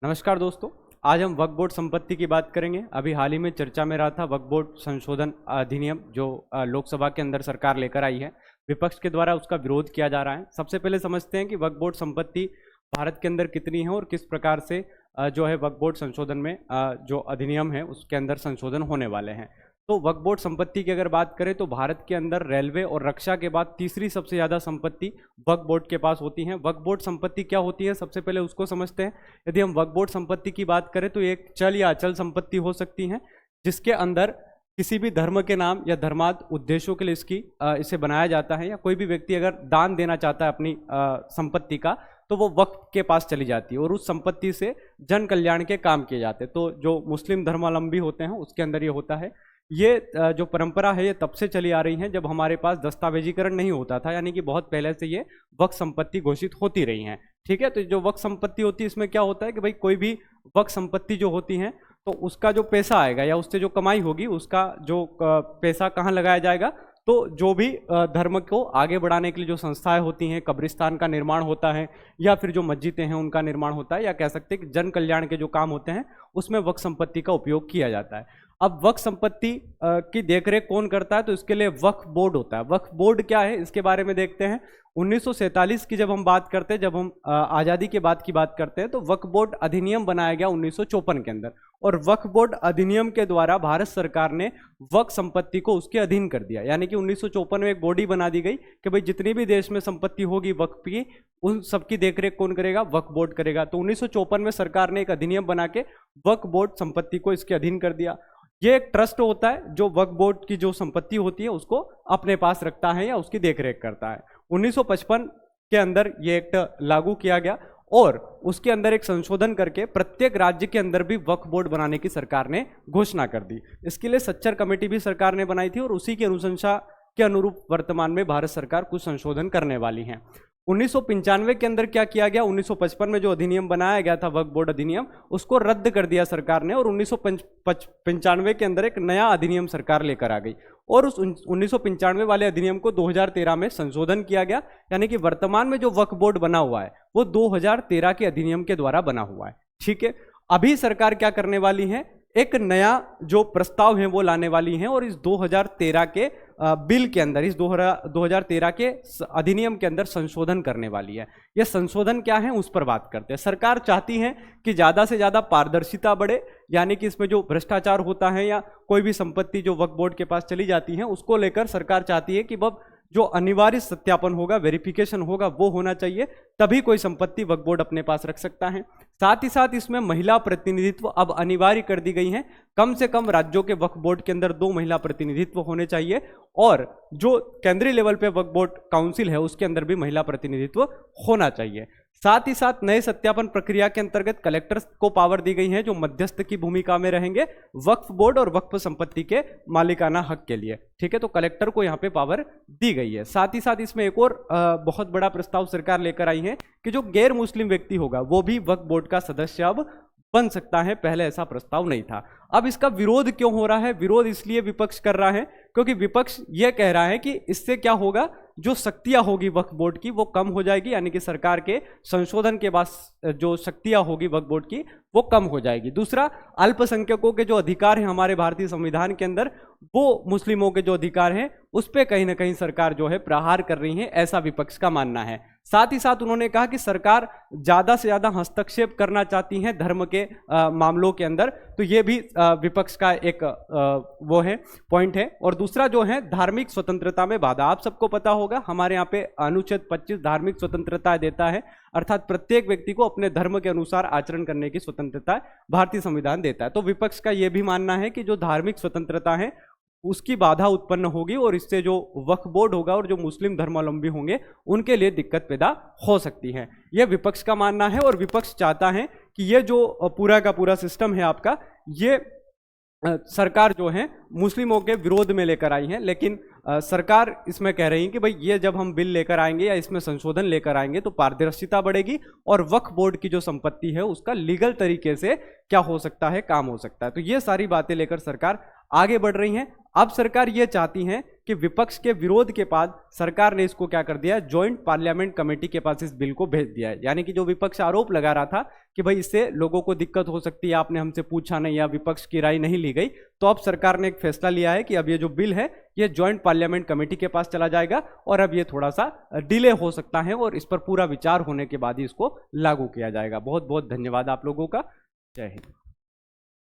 नमस्कार दोस्तों, आज हम वक्फ बोर्ड संपत्ति की बात करेंगे। अभी हाल ही में चर्चा में रहा था वक्फ बोर्ड संशोधन अधिनियम जो लोकसभा के अंदर सरकार लेकर आई है। विपक्ष के द्वारा उसका विरोध किया जा रहा है। सबसे पहले समझते हैं कि वक्फ बोर्ड संपत्ति भारत के अंदर कितनी है और किस प्रकार से जो है वक्फ बोर्ड संशोधन में जो अधिनियम है उसके अंदर संशोधन होने वाले हैं। तो वक्फ बोर्ड संपत्ति की अगर बात करें तो भारत के अंदर रेलवे और रक्षा के बाद तीसरी सबसे ज़्यादा संपत्ति वक्फ बोर्ड के पास होती है। वक्फ बोर्ड संपत्ति क्या होती है, सबसे पहले उसको समझते हैं। यदि हम वक्फ बोर्ड संपत्ति की बात करें तो एक चल या अचल संपत्ति हो सकती है जिसके अंदर किसी भी धर्म के नाम या धर्मार्थ उद्देश्यों के लिए इसे बनाया जाता है, या कोई भी व्यक्ति अगर दान देना चाहता है अपनी संपत्ति का तो वो वक्फ के पास चली जाती है और उस संपत्ति से जन कल्याण के काम किए जाते हैं। तो जो मुस्लिम धर्मावलंबी होते हैं उसके अंदर ये होता है। ये जो परंपरा है ये तब से चली आ रही है जब हमारे पास दस्तावेजीकरण नहीं होता था, यानी कि बहुत पहले से ये वक्फ संपत्ति घोषित होती रही हैं। ठीक है, तो जो वक्फ संपत्ति होती है इसमें क्या होता है कि भाई कोई भी वक्फ संपत्ति जो होती है तो उसका जो पैसा आएगा या उससे जो कमाई होगी उसका जो पैसा कहाँ लगाया जाएगा, तो जो भी धर्म को आगे बढ़ाने के लिए जो संस्थाएं होती हैं, कब्रिस्तान का निर्माण होता है या फिर जो मस्जिदें हैं उनका निर्माण होता है, या कह सकते हैं कि जन कल्याण के जो काम होते हैं उसमें वक्फ संपत्ति का उपयोग किया जाता है। अब वक्फ संपत्ति की देखरेख कौन करता है, तो इसके लिए वक्फ बोर्ड होता है। वक्फ बोर्ड क्या है इसके बारे में देखते हैं। 1947 की जब हम बात करते हैं, जब हम आज़ादी के बाद की बात करते हैं, तो वक्फ बोर्ड अधिनियम बनाया गया 1954 के अंदर, और वक्फ बोर्ड अधिनियम के द्वारा भारत सरकार ने वक्फ संपत्ति को उसके अधीन कर दिया। यानी कि 1954 में एक बॉडी बना दी गई कि भाई जितनी भी देश में संपत्ति होगी वक्फ की, उन सबकी देखरेख कौन करेगा, वक्फ बोर्ड करेगा। तो 1954 में सरकार ने एक अधिनियम बना के वक्फ बोर्ड संपत्ति को इसके अधीन कर दिया। ये एक ट्रस्ट होता है जो वक्फ बोर्ड की जो संपत्ति होती है उसको अपने पास रखता है या उसकी देखरेख करता है। 1955 के अंदर ये एक्ट लागू किया गया और उसके अंदर एक संशोधन करके प्रत्येक राज्य के अंदर भी वक्फ बोर्ड बनाने की सरकार ने घोषणा कर दी। इसके लिए सच्चर कमेटी भी सरकार ने बनाई थी और उसी की अनुशंसा के अनुरूप वर्तमान में भारत सरकार कुछ संशोधन करने वाली है। 1995 के अंदर क्या किया गया, 1955 में जो अधिनियम बनाया गया था वक्फ बोर्ड अधिनियम, उसको रद्द कर दिया सरकार ने और 1995 के अंदर एक नया अधिनियम सरकार लेकर आ गई और उस 1995 वाले अधिनियम को 2013 में संशोधन किया गया। यानी कि वर्तमान में जो वक्फ बोर्ड बना हुआ है वो 2013 के अधिनियम के द्वारा बना हुआ है। ठीक है, अभी सरकार क्या करने वाली है, एक नया जो प्रस्ताव है वो लाने वाली हैं और इस 2013 के बिल के अंदर, इस 2013 के अधिनियम के अंदर संशोधन करने वाली है। यह संशोधन क्या है उस पर बात करते हैं। सरकार चाहती है कि ज़्यादा से ज़्यादा पारदर्शिता बढ़े, यानी कि इसमें जो भ्रष्टाचार होता है या कोई भी संपत्ति जो वक्फ बोर्ड के पास चली जाती है उसको लेकर सरकार चाहती है कि वह जो अनिवार्य सत्यापन होगा, वेरिफिकेशन होगा, वो होना चाहिए, तभी कोई संपत्ति वक्फ बोर्ड अपने पास रख सकता है। साथ ही साथ इसमें महिला प्रतिनिधित्व अब अनिवार्य कर दी गई है। कम से कम राज्यों के वक्फ बोर्ड के अंदर 2 महिला प्रतिनिधित्व होने चाहिए और जो केंद्रीय लेवल पे वक्फ बोर्ड काउंसिल है उसके अंदर भी महिला प्रतिनिधित्व होना चाहिए। साथ ही साथ नए सत्यापन प्रक्रिया के अंतर्गत कलेक्टर्स को पावर दी गई है जो मध्यस्थ की भूमिका में रहेंगे वक्फ बोर्ड और वक्फ संपत्ति के मालिकाना हक के लिए। ठीक है, तो कलेक्टर को यहाँ पे पावर दी गई है। साथ ही साथ इसमें एक और बहुत बड़ा प्रस्ताव सरकार लेकर आई है कि जो गैर मुस्लिम व्यक्ति होगा वो भी वक्फ बोर्ड का सदस्य अब बन सकता है। पहले ऐसा प्रस्ताव नहीं था। अब इसका विरोध क्यों हो रहा है? विरोध इसलिए विपक्ष कर रहा है क्योंकि विपक्ष यह कह रहा है कि इससे क्या होगा, जो शक्तियां होगी वक्फ बोर्ड की वो कम हो जाएगी, यानी कि सरकार के संशोधन के बाद जो शक्तियां होगी वक्फ बोर्ड की वो कम हो जाएगी। दूसरा, अल्पसंख्यकों के जो अधिकार हैं हमारे भारतीय संविधान के अंदर, वो मुस्लिमों के जो अधिकार हैं उस पर कहीं ना कहीं सरकार जो है प्रहार कर रही है, ऐसा विपक्ष का मानना है। साथ ही साथ उन्होंने कहा कि सरकार ज्यादा से ज्यादा हस्तक्षेप करना चाहती है धर्म के मामलों के अंदर, तो ये भी विपक्ष का एक वो है पॉइंट है। और दूसरा जो है धार्मिक स्वतंत्रता में बाधा। आप सबको पता होगा हमारे यहाँ पे अनुच्छेद 25 धार्मिक स्वतंत्रता देता है, अर्थात प्रत्येक व्यक्ति को अपने धर्म के अनुसार आचरण करने की स्वतंत्रता भारतीय संविधान देता है। तो विपक्ष का यह भी मानना है कि जो धार्मिक स्वतंत्रता है उसकी बाधा उत्पन्न होगी और इससे जो वक्फ बोर्ड होगा और जो मुस्लिम धर्मावलंबी होंगे उनके लिए दिक्कत पैदा हो सकती है। यह विपक्ष का मानना है और विपक्ष चाहता है कि ये जो पूरा का पूरा सिस्टम है आपका, ये सरकार जो है मुस्लिमों के विरोध में लेकर आई है। लेकिन सरकार इसमें कह रही है कि भाई ये जब हम बिल लेकर आएंगे या इसमें संशोधन लेकर आएंगे तो पारदर्शिता बढ़ेगी और वक्फ बोर्ड की जो संपत्ति है उसका लीगल तरीके से क्या हो सकता है, काम हो सकता है। तो ये सारी बातें लेकर सरकार आगे बढ़ रही है। अब सरकार ये चाहती है कि विपक्ष के विरोध के बाद सरकार ने इसको क्या कर दिया, ज्वाइंट पार्लियामेंट कमेटी के पास इस बिल को भेज दिया है। यानी कि जो विपक्ष आरोप लगा रहा था कि भाई इससे लोगों को दिक्कत हो सकती है, आपने हमसे पूछा नहीं या विपक्ष की राय नहीं ली गई, तो अब सरकार ने एक फैसला लिया है कि अब ये जो बिल है ये ज्वाइंट पार्लियामेंट कमेटी के पास चला जाएगा और अब ये थोड़ा सा डिले हो सकता है और इस पर पूरा विचार होने के बाद ही इसको लागू किया जाएगा। बहुत बहुत धन्यवाद आप लोगों का। जय हिंद।